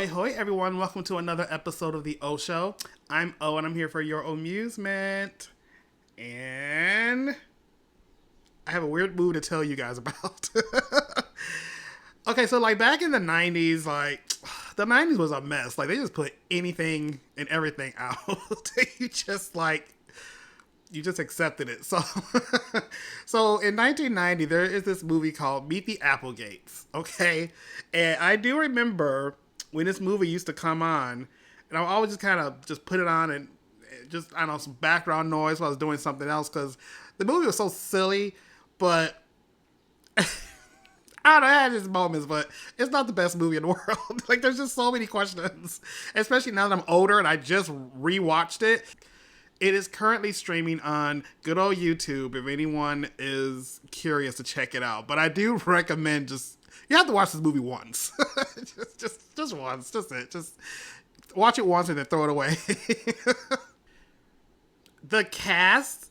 Ahoy, hoy, everyone. Welcome to another episode of The O Show. I'm O, and I'm here for your amusement. And I have a weird movie to tell you guys about. Okay, so, back in the 90s, the 90s was a mess. They just put anything and everything out. You just accepted it. So in 1990, there is this movie called Meet The Applegates, okay? And I do remember when this movie used to come on, and I would always just kind of just put it on and just, I don't know, some background noise while I was doing something else, because the movie was so silly, but I don't know, I had its moments, but it's not the best movie in the world. There's just so many questions, especially now that I'm older and I just rewatched it. It is currently streaming on good old YouTube if anyone is curious to check it out. But I do recommend you have to watch this movie once. just once. Just it. Just watch it once and then throw it away. The cast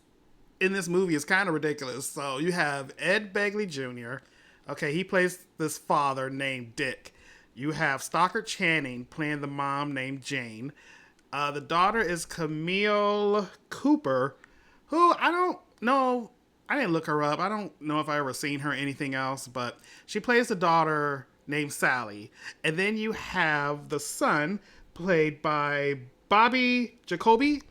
in this movie is kind of ridiculous. So you have Ed Begley Jr. Okay, he plays this father named Dick. You have Stockard Channing playing the mom named Jane. The daughter is Camille Cooper, who I don't know. I didn't look her up. I don't know if I ever seen her anything else, but she plays the daughter named Sally. And then you have the son played by Bobby Jacoby,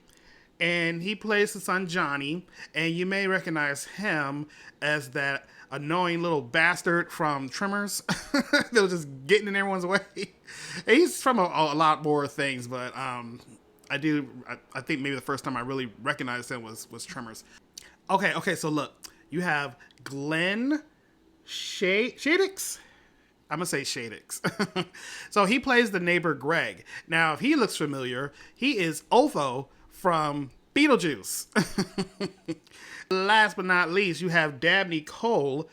and he plays the son Johnny. And you may recognize him as that annoying little bastard from Tremors that was just getting in everyone's way. And he's from a lot more things, but I think maybe the first time I really recognized him was Tremors. Okay, so look, you have Glenn Shadix. I'm gonna say Shadix. So he plays the neighbor Greg. Now, if he looks familiar, he is Otho from Beetlejuice. Last but not least, you have Dabney Cole.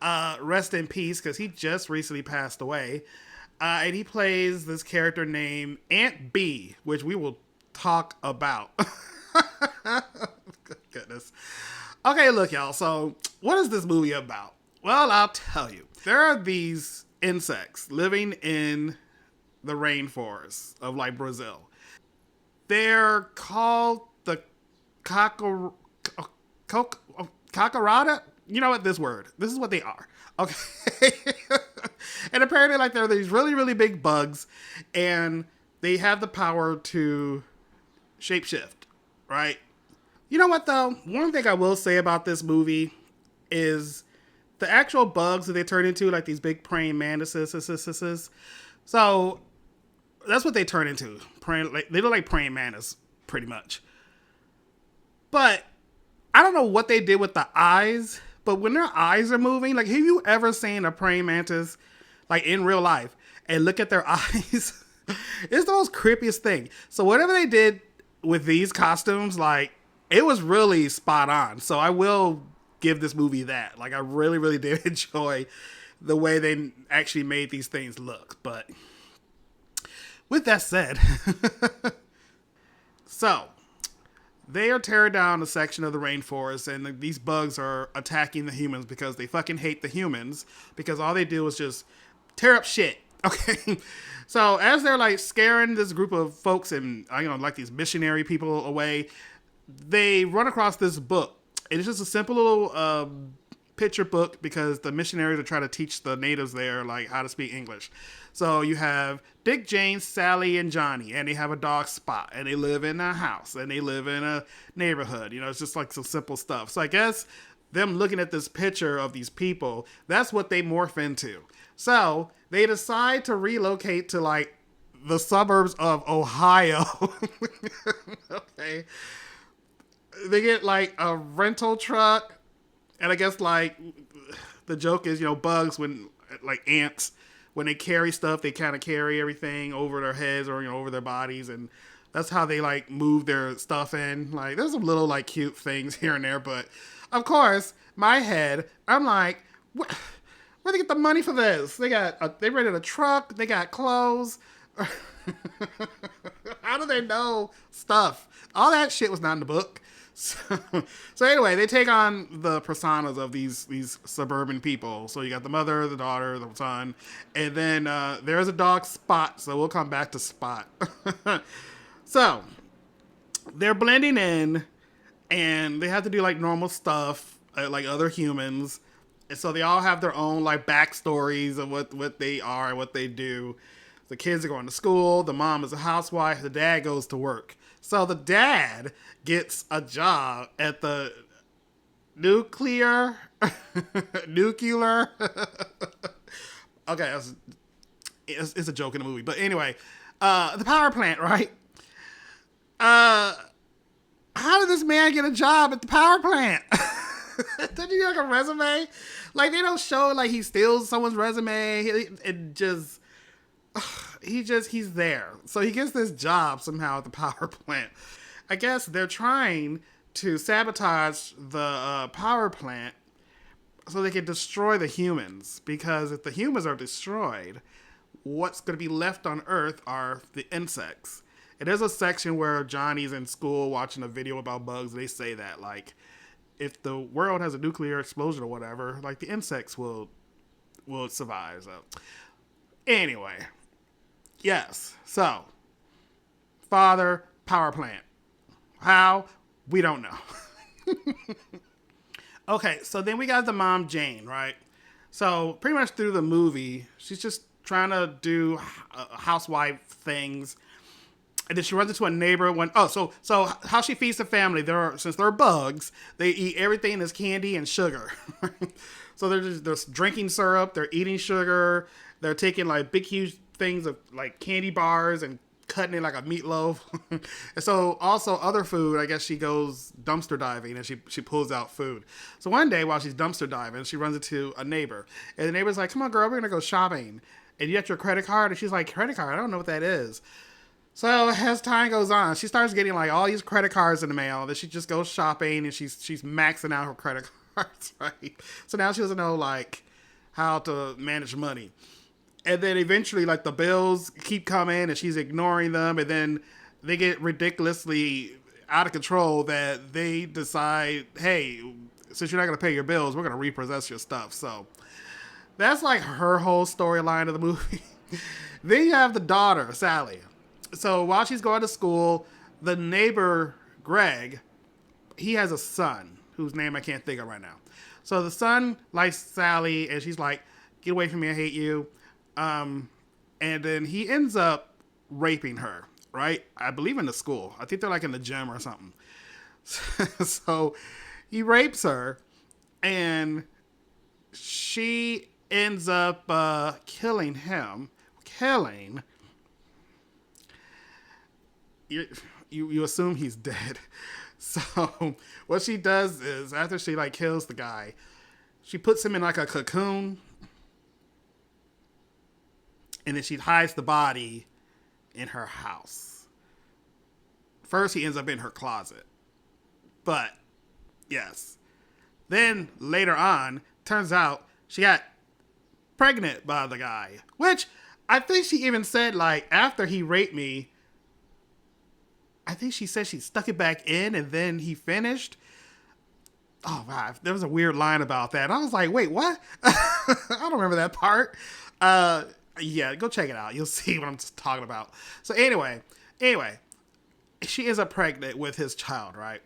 Rest in peace, because he just recently passed away. And he plays this character named Aunt B, which we will talk about. Goodness. Okay, look, y'all. So, what is this movie about? Well, I'll tell you. There are these insects living in the rainforest of Brazil. They're called the Cacarada? You know what? This is what they are. Okay. And apparently, they're these really, really big bugs, and they have the power to shapeshift, right? You know what, though? One thing I will say about this movie is the actual bugs that they turn into, these big praying mantises. So, that's what they turn into. They look like praying mantis, pretty much. But I don't know what they did with the eyes, but when their eyes are moving, have you ever seen a praying mantis, in real life, and look at their eyes? It's the most creepiest thing. So whatever they did with these costumes, it was really spot on. So I will give this movie that. I really, really did enjoy the way they actually made these things look. But with that said, so they are tearing down a section of the rainforest, and these bugs are attacking the humans because they fucking hate the humans, because all they do is just tear up shit. Okay. So as they're scaring this group of folks and, these missionary people away, they run across this book. It's just a simple little picture book, because the missionaries are trying to teach the natives there, how to speak English. So you have Dick, Jane, Sally, and Johnny, and they have a dog Spot, and they live in a house, and they live in a neighborhood. It's just some simple stuff. So I guess them looking at this picture of these people, that's what they morph into. So they decide to relocate to the suburbs of Ohio. Okay. They get a rental truck, and I guess the joke is, bugs when ants, when they carry stuff, they kind of carry everything over their heads or over their bodies, and that's how they move their stuff in. There's some little cute things here and there, but of course, my head, I'm where they get the money for this? They rented a truck, they got clothes. How do they know stuff? All that shit was not in the book. So anyway, they take on the personas of these suburban people. So you got the mother, the daughter, the son, and then there's a dog Spot. So we'll come back to Spot. So they're blending in, and they have to do like normal stuff, like other humans. And so they all have their own like backstories of what they are and what they do. The kids are going to school. The mom is a housewife. The dad goes to work. So the dad gets a job at the nuclear. Okay, it's a joke in the movie, but anyway, the power plant, right? How did this man get a job at the power plant? Did he have like a resume? Like they don't show like he steals someone's resume. He's there. So he gets this job somehow at the power plant. I guess they're trying to sabotage the power plant so they can destroy the humans. Because if the humans are destroyed, what's going to be left on Earth are the insects. And there's a section where Johnny's in school watching a video about bugs. They say that, like, if the world has a nuclear explosion or whatever, like, the insects will survive. So, anyway, yes. So, father, power plant. How? We don't know. Okay, so then we got the mom, Jane, right? So, pretty much through the movie, she's just trying to do housewife things. And then she runs into a neighbor so how she feeds the family, since they're bugs, they eat everything that's candy and sugar. So they're drinking syrup, they're eating sugar, they're taking like big huge things of like candy bars and cutting it like a meatloaf. And so also other food, I guess she goes dumpster diving and she pulls out food. So one day while she's dumpster diving, she runs into a neighbor. And the neighbor's like, "Come on girl, we're gonna go shopping. And you got your credit card?" And she's like, "Credit card? I don't know what that is." So as time goes on, she starts getting like all these credit cards in the mail. Then she just goes shopping and she's maxing out her credit cards, right? So now she doesn't know like how to manage money. And then eventually like the bills keep coming and she's ignoring them, and then they get ridiculously out of control that they decide, hey, since you're not gonna pay your bills, we're gonna repossess your stuff. So that's like her whole storyline of the movie. Then you have the daughter, Sally. So while she's going to school, the neighbor, Greg, he has a son whose name I can't think of right now. So the son likes Sally, and she's like, "Get away from me, I hate you." And then he ends up raping her, right? I believe in the school. I think they're like in the gym or something. So he rapes her, and she ends up killing him. You assume he's dead. So what she does is after she like kills the guy, she puts him in like a cocoon, and then she hides the body in her house. First he ends up in her closet, but yes. Then later on, turns out she got pregnant by the guy, which I think she even said like after he raped me, I think she said she stuck it back in and then he finished. Oh, wow. There was a weird line about that. I was like, wait, what? I don't remember that part. Yeah, go check it out. You'll see what I'm talking about. So anyway, she ends up pregnant with his child, right?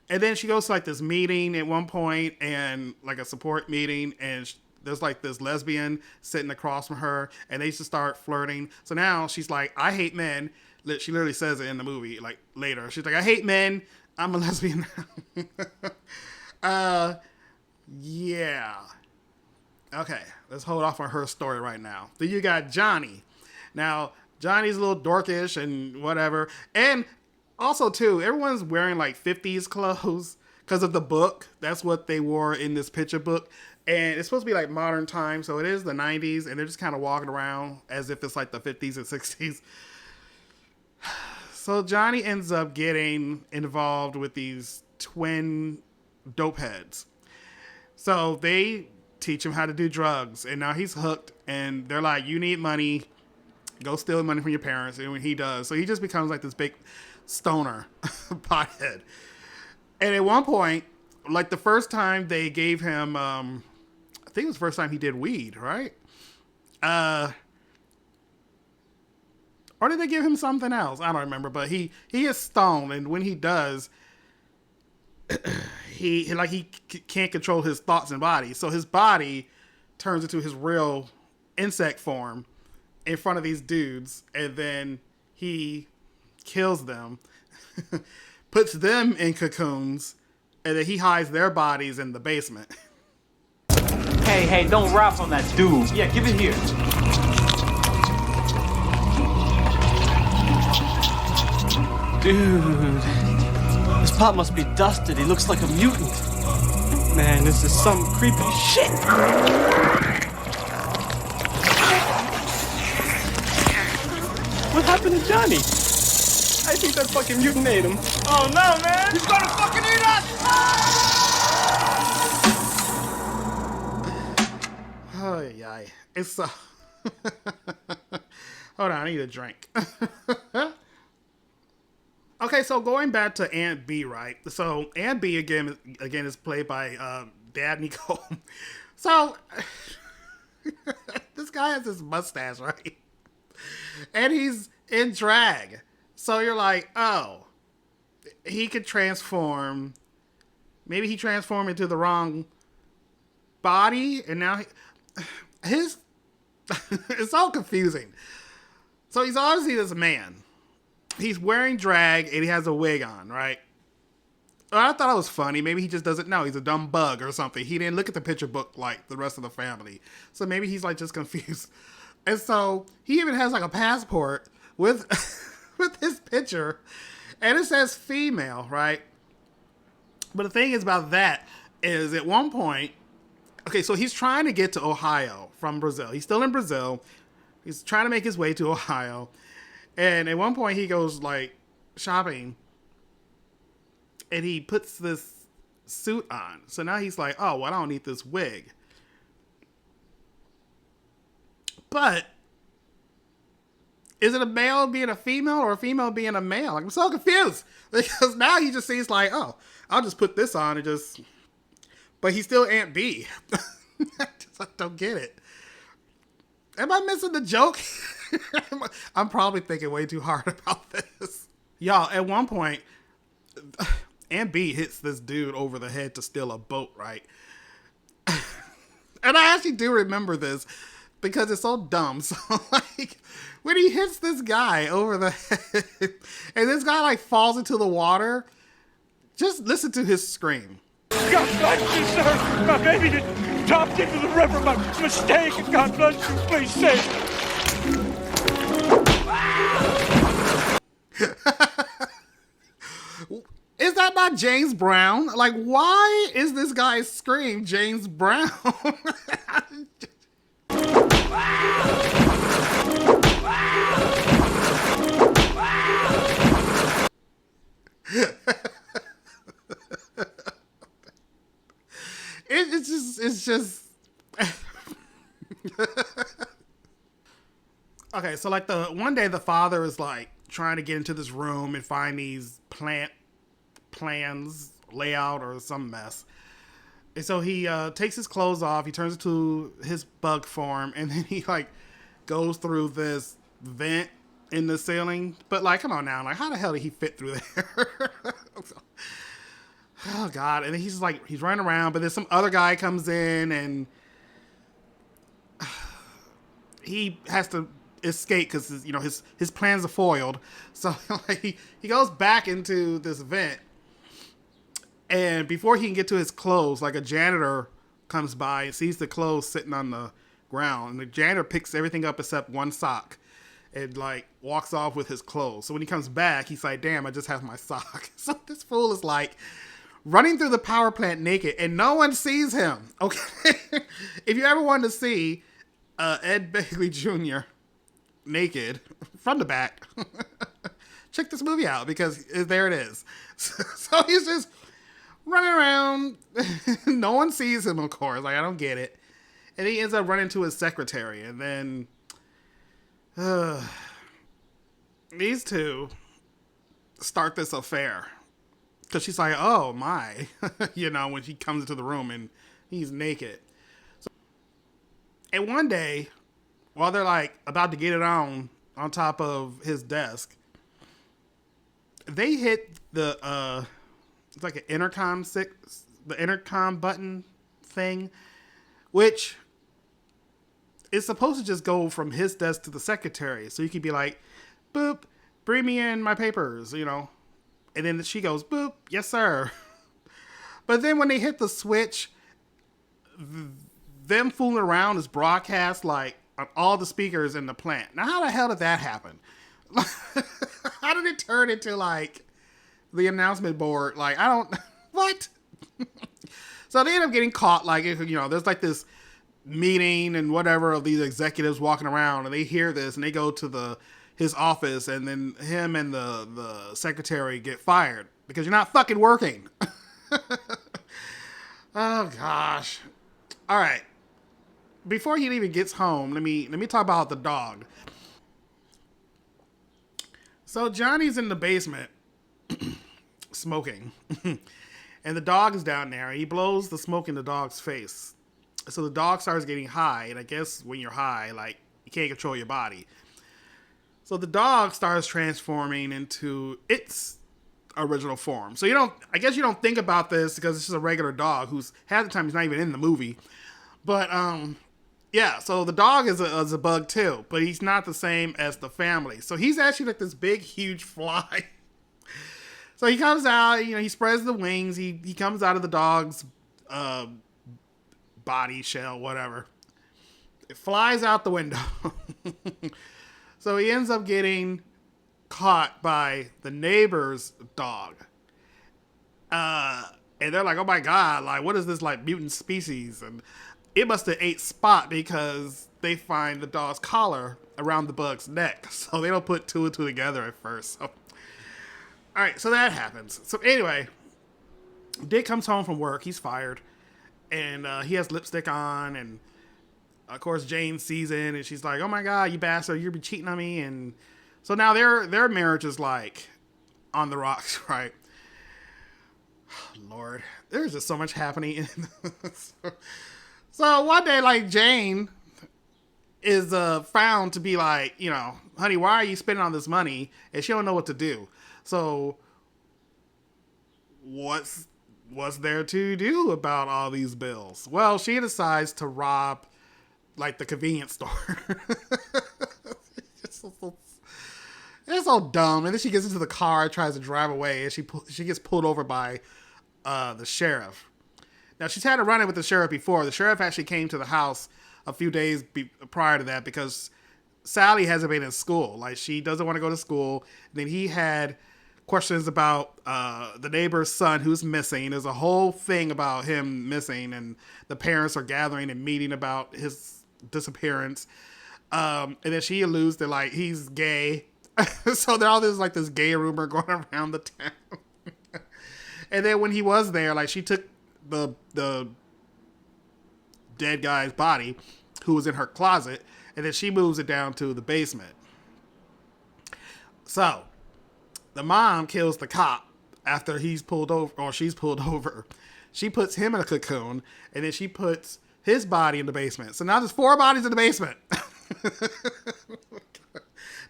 And then she goes to like this meeting at one point, and like a support meeting, and there's like this lesbian sitting across from her, and they just start flirting. So now she's like, "I hate men." She literally says it in the movie, like later. She's like, "I hate men. I'm a lesbian." Yeah. Okay, let's hold off on her story right now. Then you got Johnny. Now, Johnny's a little dorkish and whatever. And also, too, everyone's wearing like 50s clothes because of the book. That's what they wore in this picture book. And it's supposed to be like modern times, so it is the 90s, and they're just kind of walking around as if it's like the 50s and 60s. So Johnny ends up getting involved with these twin dope heads. So they teach him how to do drugs, and now he's hooked, and they're like, "You need money, go steal money from your parents." And when he does, so he just becomes like this big stoner pothead. And at one point, like the first time they gave him, I think it was the first time he did weed, right? Uh, or did they give him something else? I don't remember. But he is stoned, and when he does, he can't control his thoughts and body, so his body turns into his real insect form in front of these dudes, and then he kills them, puts them in cocoons, and then he hides their bodies in the basement. Hey, don't rap on that dude. Yeah, give it here. Dude, this pot must be dusted. He looks like a mutant. Man, this is some creepy shit. What happened to Johnny? I think that fucking mutant ate him. Oh no, man! He's gonna fucking eat us! Oh yeah, it's so. Hold on, I need a drink. Okay, so going back to Aunt B, right? So Aunt B again is played by Dabney Cole. So this guy has this mustache, right? And he's in drag. So you're like, oh, he could transform. Maybe he transformed into the wrong body, and now his it's all confusing. So he's obviously this man. He's wearing drag and he has a wig on, right? I thought it was funny. Maybe he just doesn't know. He's a dumb bug or something. He didn't look at the picture book like the rest of the family. So maybe he's like just confused. And so he even has like a passport with with his picture, and it says female, right? But the thing is about that is at one point, okay, so he's trying to get to Ohio from Brazil. He's still in Brazil. He's trying to make his way to Ohio. And at one point he goes like shopping and he puts this suit on. So now he's like, oh, well, I don't need this wig. But is it a male being a female or a female being a male? Like, I'm so confused because now he just sees like, oh, I'll just put this on and just, but he's still Aunt B. I don't get it. Am I missing the joke? I'm probably thinking way too hard about this. Y'all, at one point, Aunt B hits this dude over the head to steal a boat, right? And I actually do remember this because it's so dumb. So, like, when he hits this guy over the head, and this guy, like, falls into the water, just listen to his scream. God bless you, sir. My baby just dropped into the river. My mistake. God bless you. Please save. Is that not James Brown? Like, why is this guy's scream James Brown? It's just. Okay, so like the one day the father is like trying to get into this room and find these plans, layout, or some mess. And so he takes his clothes off, he turns into his bug form, and then he like goes through this vent in the ceiling. But like, come on now, like how the hell did he fit through there? Oh God. And then he's like, he's running around, but then some other guy comes in and he has to escape because you know his plans are foiled. So like, he goes back into this vent, and before he can get to his clothes, like a janitor comes by and sees the clothes sitting on the ground, and the janitor picks everything up except one sock and like walks off with his clothes. So when he comes back, he's like, damn, I just have my sock. So this fool is like running through the power plant naked and no one sees him. Okay. If you ever wanted to see Ed Begley Jr. naked from the back, check this movie out because there it is. So he's just running around. No one sees him, of course. Like, I don't get it. And he ends up running to his secretary. And then these two start this affair. Because she's like, oh my, when she comes into the room and he's naked. And one day, while they're like about to get it on top of his desk, they hit it's like an the intercom button thing, which is supposed to just go from his desk to the secretary. So you could be like, boop, bring me in my papers, And then she goes, boop, yes, sir. But then when they hit the switch, them fooling around is broadcast like on all the speakers in the plant. Now, how the hell did that happen? How did it turn into like the announcement board? Like, I don't, what? So they end up getting caught. Like, there's like this meeting and whatever of these executives walking around, and they hear this and they go to his office, and then him and the secretary get fired because you're not fucking working. Oh gosh. All right. Before he even gets home, let me talk about the dog. So Johnny's in the basement smoking. And the dog is down there. He blows the smoke in the dog's face. So the dog starts getting high. And I guess when you're high, like, you can't control your body. So the dog starts transforming into its original form. So I guess you don't think about this because it's just a regular dog who's half the time he's not even in the movie. But, yeah, so the dog is a bug too, but he's not the same as the family. So he's actually like this big, huge fly. So he comes out, he spreads the wings. He comes out of the dog's body shell, whatever. It flies out the window. So he ends up getting caught by the neighbor's dog. And they're like, oh my God, like, what is this, like, mutant species? And it must have ate Spot because they find the dog's collar around the bug's neck. So they don't put two and two together at first. So. All right, so that happens. So anyway, Dick comes home from work. He's fired. And he has lipstick on. And, of course, Jane sees it. And she's like, oh, my God, you bastard. You've been cheating on me. And so now their marriage is, like, on the rocks, right? Lord, there's just so much happening. So one day, like, Jane is found to be like, honey, why are you spending all this money? And she don't know what to do. So what's there to do about all these bills? Well, she decides to rob, like, the convenience store. It's so dumb. And then she gets into the car, tries to drive away, and she gets pulled over by the sheriff. Now, she's had a run-in with the sheriff before. The sheriff actually came to the house a few days prior to that because Sally hasn't been in school. Like, she doesn't want to go to school. And then he had questions about the neighbor's son who's missing. There's a whole thing about him missing, and the parents are gathering and meeting about his disappearance. And then she alludes to, like, he's gay. So there's all this gay rumor going around the town. And then when he was there, like, she took the dead guy's body, who was in her closet, and then she moves it down to the basement. So the mom kills the cop after he's pulled over, or she's pulled over. She puts him in a cocoon, and then she puts his body in the basement. So now there's 4 bodies in the basement.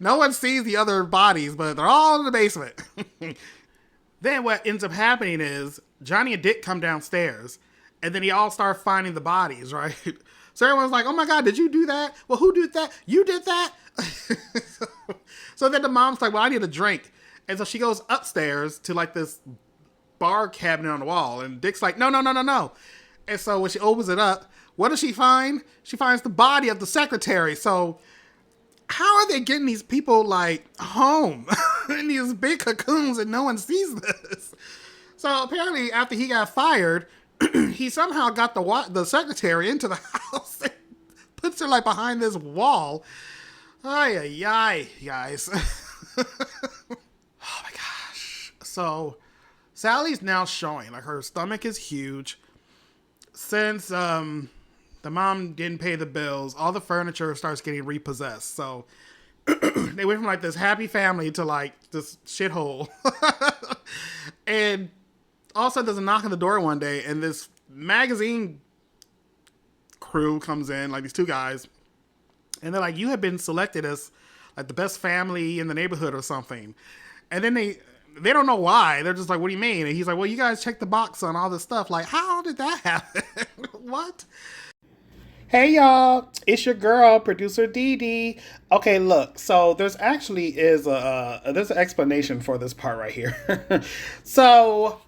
No one sees the other bodies, but they're all in the basement. Then what ends up happening is Johnny and Dick come downstairs, and then they all start finding the bodies, right? So everyone's like, oh my God, did you do that? Well, who did that? You did that? So then the mom's like, well, I need a drink. And so she goes upstairs to, like, this bar cabinet on the wall, and Dick's like, no. And so when she opens it up, what does she find? She finds the body of the secretary. So how are they getting these people, like, home in these big cocoons and no one sees this? So apparently after he got fired, he somehow got the secretary into the house and puts her, like, behind this wall. Ay, guys. Oh my gosh. So Sally's now showing, like, her stomach is huge. Since the mom didn't pay the bills, all the furniture starts getting repossessed. So they went from, like, this happy family to, like, this shithole. And all of a sudden there's a knock on the door one day, and this magazine crew comes in, like these two guys, and they're like, you have been selected as like the best family in the neighborhood or something. And then they don't know why. They're just like, what do you mean? And he's like, well, you guys checked the box on all this stuff. Like, how did that happen? What? Hey y'all, it's your girl, producer Dee Dee. Okay, look, so there's actually there's an explanation for this part right here. So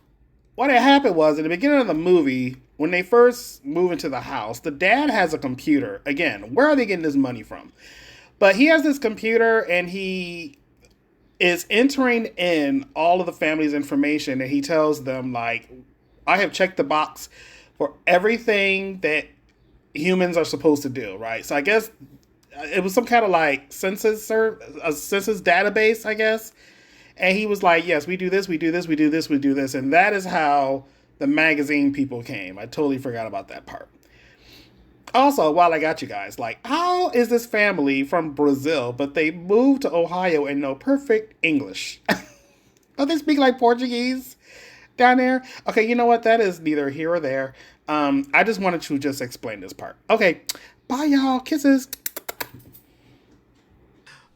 what had happened was, in the beginning of the movie, when they first move into the house, the dad has a computer. Again, where are they getting this money from? But he has this computer, and he is entering in all of the family's information, and he tells them, like, I have checked the box for everything that humans are supposed to do, right? So I guess it was some kind of like census or a census database, I guess. And he was like, yes, we do this, we do this, we do this, we do this. And that is how the magazine people came. I totally forgot about that part. Also, while I got you guys, like, how is this family from Brazil, but they moved to Ohio and know perfect English? Don't they speak like Portuguese down there? Okay, you know what? That is neither here or there. I just wanted to just explain this part. Okay, bye y'all. Kisses.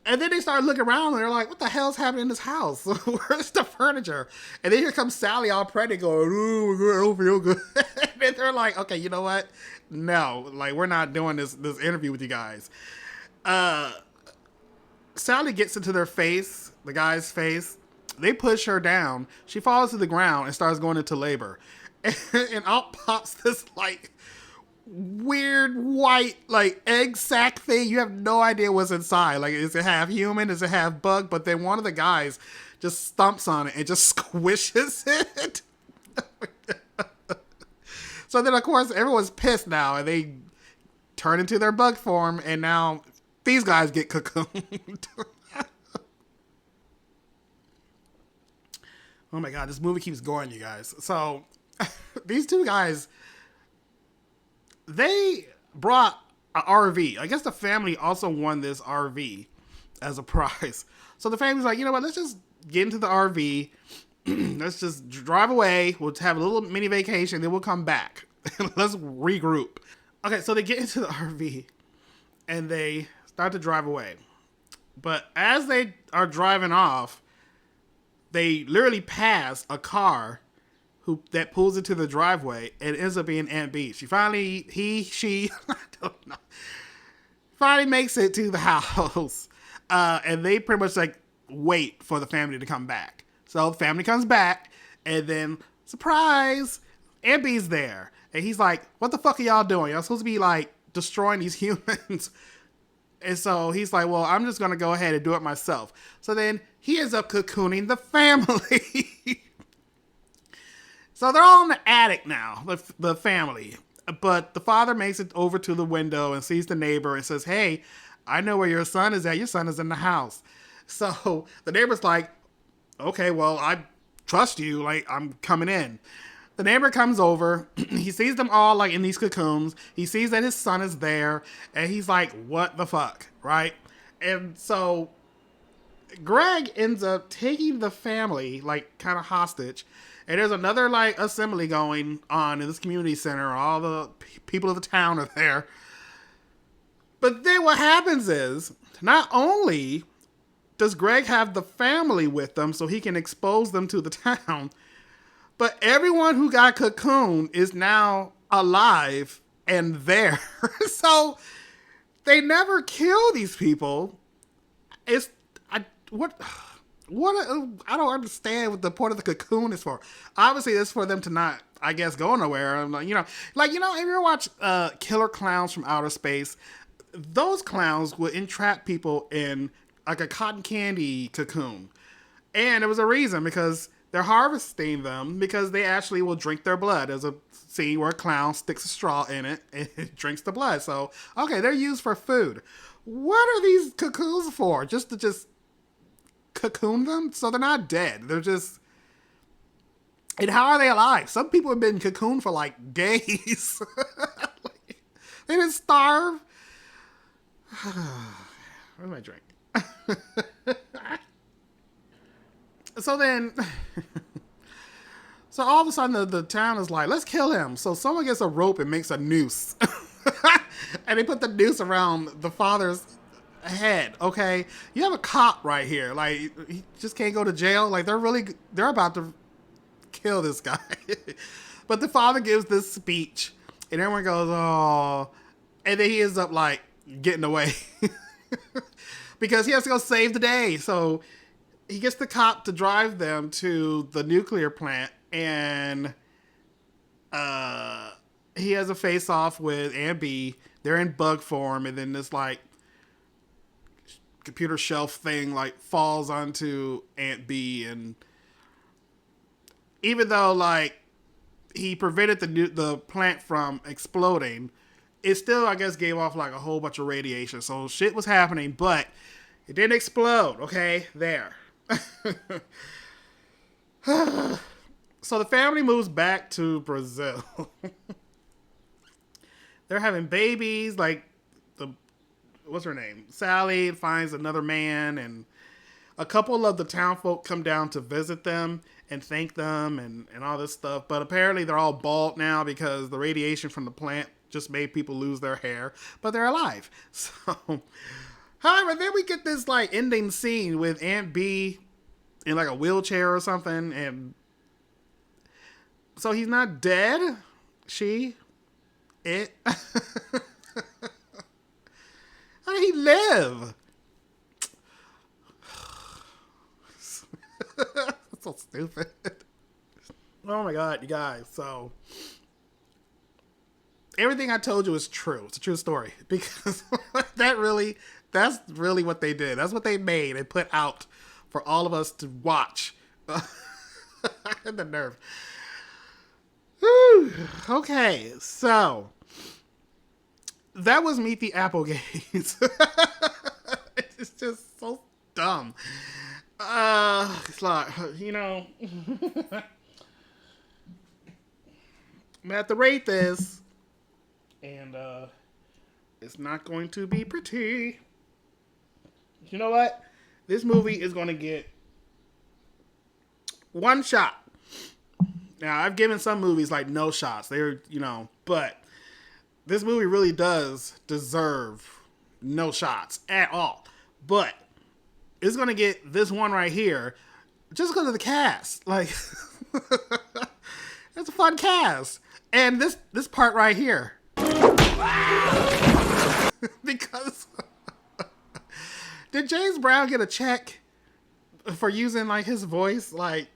And then they started looking around and they're like, what the hell's happening in this house? Where's the furniture? And then here comes Sally all pregnant going, ooh, we're good, over real good. And then they're like, okay, you know what? No, like, we're not doing this interview with you guys. Sally gets into their face, the guy's face. They push her down. She falls to the ground and starts going into labor. And out pops this, like, weird white, like, egg sack thing. You have no idea what's inside. Like, is it half human? Is it half bug? But then one of the guys just stomps on it and just squishes it. So then, of course, everyone's pissed now, and they turn into their bug form, and now these guys get cocooned. Oh my god, this movie keeps going, you guys. So, these two guys, they brought an RV. I guess the family also won this RV as a prize. So the family's like, you know what, let's just get into the RV. Let's just drive away. We'll have a little mini vacation, then we'll come back. Let's regroup. Okay, so they get into the RV and they start to drive away. But as they are driving off, they literally pass a car that pulls into the driveway and ends up being Aunt B. She finally, I don't know, finally makes it to the house. And they pretty much like wait for the family to come back. So the family comes back and then, surprise, Aunt B's there. And he's like, what the fuck are y'all doing? Y'all supposed to be like destroying these humans. And so he's like, well, I'm just going to go ahead and do it myself. So then he ends up cocooning the family. So they're all in the attic now, the family. But the father makes it over to the window and sees the neighbor and says, hey, I know where your son is at. Your son is in the house. So the neighbor's like, okay, well, I trust you. Like, I'm coming in. The neighbor comes over. He sees them all like in these cocoons. He sees that his son is there. And he's like, what the fuck, right? And so Greg ends up taking the family like kind of hostage. And there's another like assembly going on in this community center. All the people of the town are there. But then what happens is, not only does Greg have the family with them so he can expose them to the town, but everyone who got cocooned is now alive and there. So they never kill these people. I don't understand what the point of the cocoon is for. Obviously, it's for them to not, I guess, go nowhere. I'm like, if you ever watch Killer Clowns from Outer Space, those clowns would entrap people in like a cotton candy cocoon. And there was a reason, because they're harvesting them because they actually will drink their blood. There's a scene where a clown sticks a straw in it and it drinks the blood. So, okay, they're used for food. What are these cocoons for? Just to cocoon them? So they're not dead. They're just... And how are they alive? Some people have been cocooned for like days. They didn't starve. Where's my drink? So all of a sudden the town is like, let's kill him. So someone gets a rope and makes a noose. And they put the noose around the father's head, okay? You have a cop right here. Like, he just can't go to jail. Like, they're about to kill this guy. But the father gives this speech, and everyone goes, oh. And then he ends up, like, getting away. Because he has to go save the day. So he gets the cop to drive them to the nuclear plant, and he has a face-off with Aunt B. They're in bug form, and then this, like, computer shelf thing, like, falls onto Aunt B, and even though, like, he prevented the plant from exploding, it still, I guess, gave off, like, a whole bunch of radiation. So shit was happening, but it didn't explode, okay? There. So the family moves back to Brazil. They're having babies, like, what's her name? Sally finds another man, and a couple of the town folk come down to visit them and thank them and all this stuff. But apparently they're all bald now because the radiation from the plant just made people lose their hair, but they're alive. So, however, then we get this, like, ending scene with Aunt B in, like, a wheelchair or something, and so he's not dead. How did he live? That's so stupid. Oh my god, you guys. So everything I told you is true. It's a true story. Because that's really what they did. That's what they made and put out for all of us to watch. The nerve. Whew. Okay, so that was Meet the Applegates. It's just so dumb. It's like, you know, I'm gonna have to rate this, and it's not going to be pretty. You know what? This movie is going to get one shot. Now, I've given some movies, like, no shots. They're, you know, but this movie really does deserve no shots at all. But it's going to get this one right here just because of the cast. Like, it's a fun cast. And this part right here. Because did James Brown get a check for using, like, his voice? Like,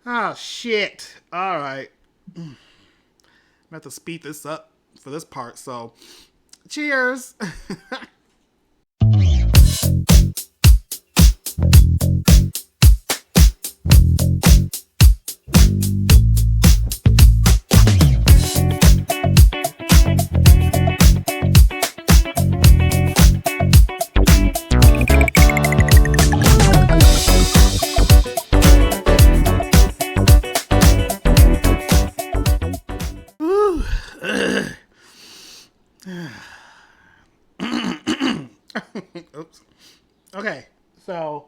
oh, shit. All right. I'm going to have to speed this up for this part. So, cheers. Oops. Okay, so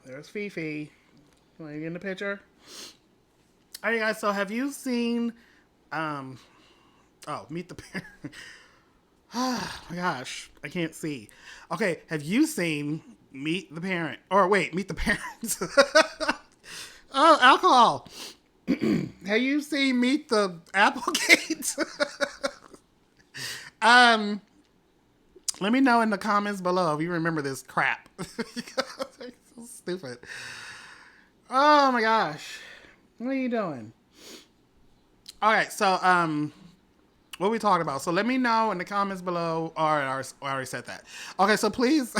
there's Fifi. Want to get in the picture? All right, guys. So have you seen? Meet the Parent. Oh my gosh, I can't see. Okay, have you seen Meet the Parent? Or wait, Meet the Parents. Oh, alcohol. Have you seen Meet the Applegates? Let me know in the comments below if you remember this crap. It's so stupid. Oh my gosh. What are you doing? Alright, so what are we talking about? So let me know in the comments below. Alright, I already said that. Okay, so please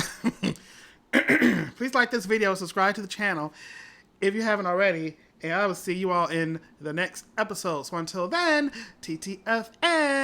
please like this video, subscribe to the channel if you haven't already. And I will see you all in the next episode. So until then, TTFN.